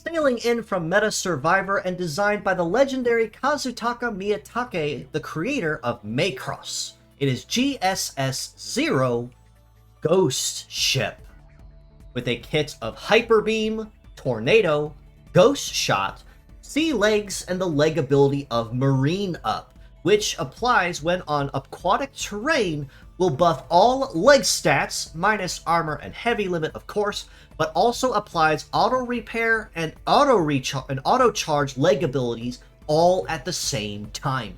Sailing in from MedaSurvivor and designed by the legendary Kazutaka Miyatake, the creator of Macross. It is GSS00 Ghost Ship, with a kit of Hyperbeam, Tornado, Ghost Shot, Sea Legs, and the leg ability of Marine Up, which applies when on aquatic terrain, will buff all leg stats, minus armor and heavy limit of course, but also applies auto repair and auto charge leg abilities all at the same time.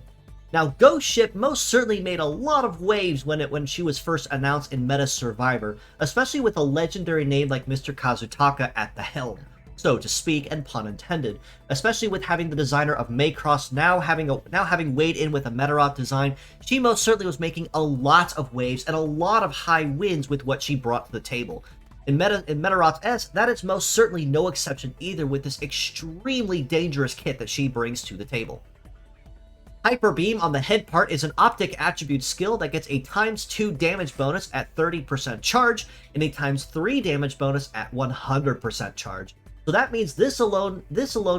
Now, Ghost Ship most certainly made a lot of waves when she was first announced in MedaSurvivor, especially with a legendary name like Mr. Kazutaka at the helm, so to speak, and pun intended. Especially with having the designer of Macross now having weighed in with a Medarot design, she most certainly was making a lot of waves and a lot of high wins with what she brought to the table. In Medarot's S, that is most certainly no exception either, with this extremely dangerous kit that she brings to the table. Hyperbeam on the head part is an optic attribute skill that gets a ×2 damage bonus at 30% charge and a ×3 damage bonus at 100% charge. So that means this alone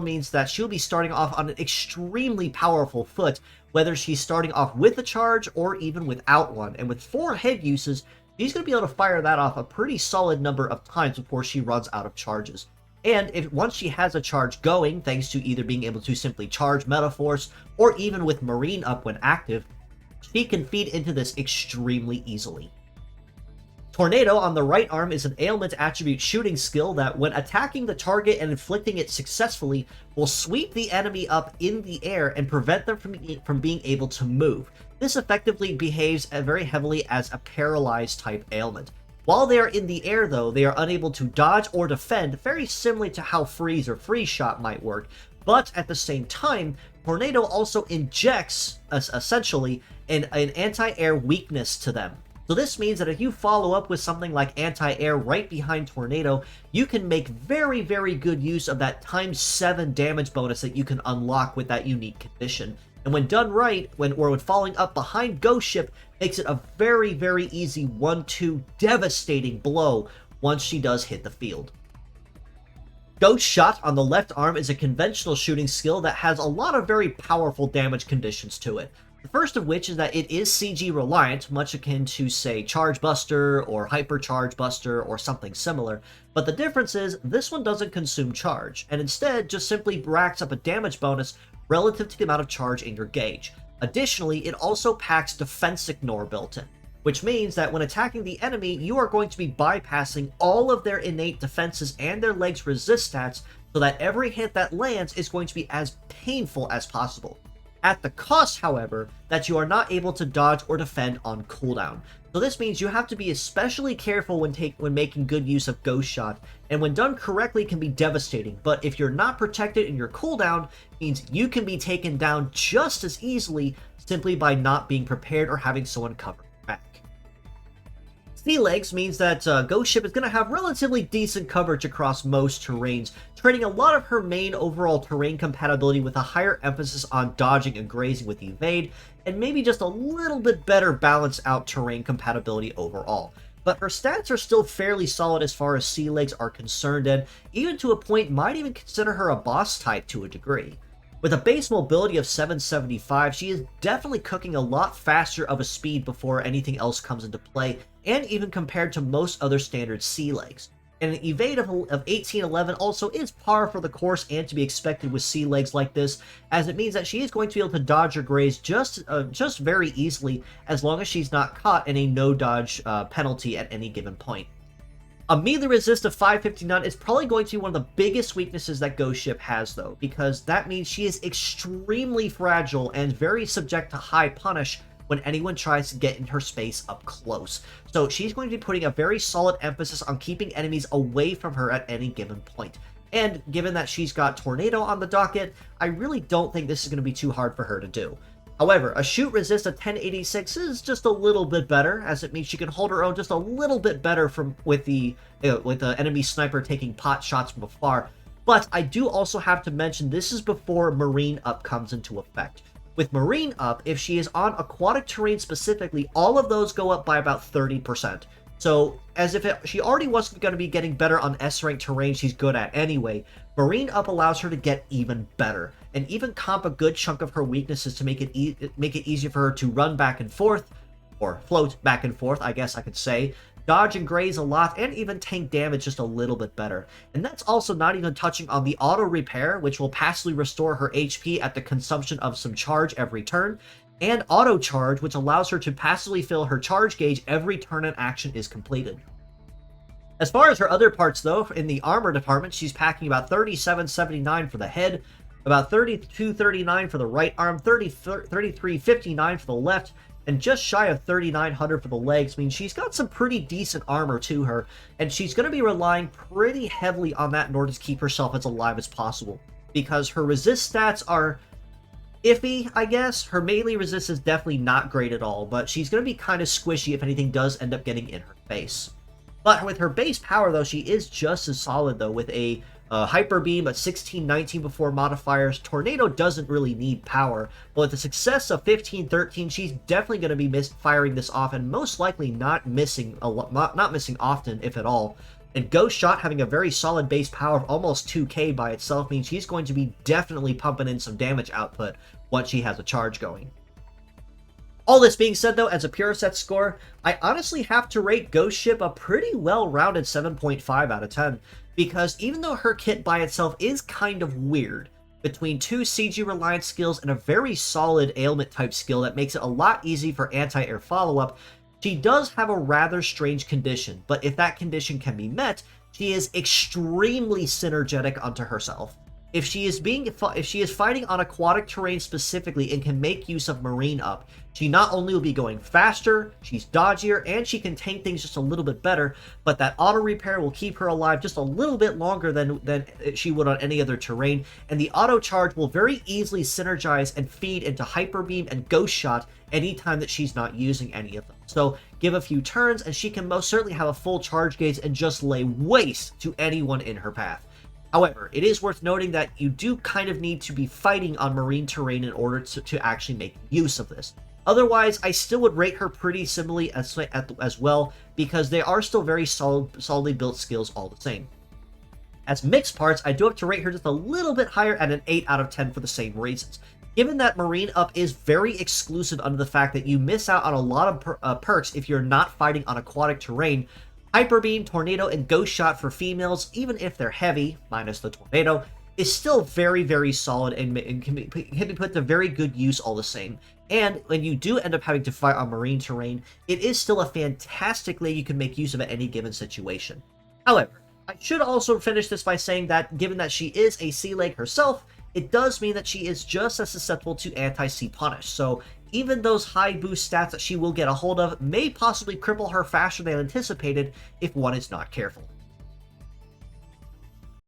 means that she'll be starting off on an extremely powerful foot, whether she's starting off with a charge or even without one. And with 4 head uses, she's going to be able to fire that off a pretty solid number of times before she runs out of charges. And once she has a charge going, thanks to either being able to simply charge Metaforce or even with Marine Up when active, she can feed into this extremely easily. Tornado on the right arm is an ailment attribute shooting skill that, when attacking the target and inflicting it successfully, will sweep the enemy up in the air and prevent them from being able to move. This effectively behaves very heavily as a paralyzed type ailment. While they are in the air though, they are unable to dodge or defend, very similarly to how freeze or freeze shot might work, but at the same time, Tornado also injects, essentially, an anti-air weakness to them. So this means that if you follow up with something like anti-air right behind Tornado, you can make very, very good use of that ×7 damage bonus that you can unlock with that unique condition. And when done right, when following up behind Ghost Ship, makes it a very, very easy 1-2 devastating blow once she does hit the field. Ghost Shot on the left arm is a conventional shooting skill that has a lot of very powerful damage conditions to it. The first of which is that it is CG reliant, much akin to, say, Charge Buster or Hyper Charge Buster or something similar, but the difference is this one doesn't consume charge, and instead just simply racks up a damage bonus relative to the amount of charge in your gauge. Additionally, it also packs Defense Ignore built in, which means that when attacking the enemy, you are going to be bypassing all of their innate defenses and their legs resist stats, so that every hit that lands is going to be as painful as possible. At the cost, however, that you are not able to dodge or defend on cooldown. So this means you have to be especially careful when making good use of Ghost Shot, and when done correctly can be devastating, but if you're not protected in your cooldown, means you can be taken down just as easily simply by not being prepared or having someone cover your back. Sea Legs means that Ghost Ship is going to have relatively decent coverage across most terrains, trading a lot of her main overall terrain compatibility with a higher emphasis on dodging and grazing with Evade, and maybe just a little bit better balanced out terrain compatibility overall. But her stats are still fairly solid as far as Sea Legs are concerned, and even to a point might even consider her a boss type to a degree. With a base mobility of 775, she is definitely cooking a lot faster of a speed before anything else comes into play, and even compared to most other standard Sea Legs. And an evade of 1811 also is par for the course and to be expected with Sea Legs like this, as it means that she is going to be able to dodge or graze just very easily, as long as she's not caught in a no-dodge penalty at any given point. A melee resist of 559 is probably going to be one of the biggest weaknesses that Ghost Ship has, though, because that means she is extremely fragile and very subject to high punish when anyone tries to get in her space up close. So she's going to be putting a very solid emphasis on keeping enemies away from her at any given point. And given that she's got Tornado on the docket, I really don't think this is going to be too hard for her to do. However, a shoot resist of 1086 is just a little bit better, as it means she can hold her own just a little bit better with the enemy sniper taking pot shots from afar. But I do also have to mention this is before Marine Up comes into effect. With Marine Up, if she is on aquatic terrain specifically, all of those go up by about 30%. So, as if she already wasn't going to be getting better on S-rank terrain she's good at anyway, Marine Up allows her to get even better, and even comp a good chunk of her weaknesses to make it easier for her to run back and forth, or float back and forth, I guess I could say, dodge and graze a lot, and even tank damage just a little bit better. And that's also not even touching on the auto repair, which will passively restore her HP at the consumption of some charge every turn, and auto charge, which allows her to passively fill her charge gauge every turn an action is completed. As far as her other parts though, in the armor department, she's packing about 3779 for the head, about 3239 for the right arm, 3359 for the left, and just shy of 3900 for the legs. I mean, she's got some pretty decent armor to her, and she's going to be relying pretty heavily on that in order to keep herself as alive as possible, because her resist stats are iffy, I guess. Her melee resist is definitely not great at all, but she's going to be kind of squishy if anything does end up getting in her face. But with her base power, though, she is just as solid, though, with a Hyperbeam at 1619 before modifiers. Tornado doesn't really need power, but with the success of 1513, she's definitely going to be firing this off, and most likely not missing often, if at all. And Ghost Shot, having a very solid base power of almost 2k by itself, means she's going to be definitely pumping in some damage output once she has a charge going. All this being said, though, as a pure set score, I honestly have to rate Ghost Ship a pretty well-rounded 7.5 out of 10, because even though her kit by itself is kind of weird, between two CG-reliant skills and a very solid ailment-type skill that makes it a lot easier for anti-air follow-up, she does have a rather strange condition, but if that condition can be met, she is extremely synergetic unto herself. If she is fighting on aquatic terrain specifically and can make use of Marine Up, she not only will be going faster, she's dodgier, and she can tank things just a little bit better, but that auto repair will keep her alive just a little bit longer than she would on any other terrain, and the auto charge will very easily synergize and feed into Hyper Beam and Ghost Shot anytime that she's not using any of them. So give a few turns and she can most certainly have a full charge gauge and just lay waste to anyone in her path. However, it is worth noting that you do kind of need to be fighting on marine terrain in order to actually make use of this. Otherwise, I still would rate her pretty similarly as well, because they are still very solidly built skills all the same. As mixed parts, I do have to rate her just a little bit higher at an 8 out of 10 for the same reasons. Given that Marine Up is very exclusive under the fact that you miss out on a lot of perks if you're not fighting on aquatic terrain, Hyper Beam, Tornado, and Ghost Shot for females, even if they're heavy, minus the Tornado, is still very, very solid and can be put to very good use all the same. And when you do end up having to fight on marine terrain, it is still a fantastic way you can make use of at any given situation. However, I should also finish this by saying that given that she is a sea leg herself, it does mean that she is just as susceptible to anti-sea punish, so even those high boost stats that she will get a hold of may possibly cripple her faster than anticipated if one is not careful.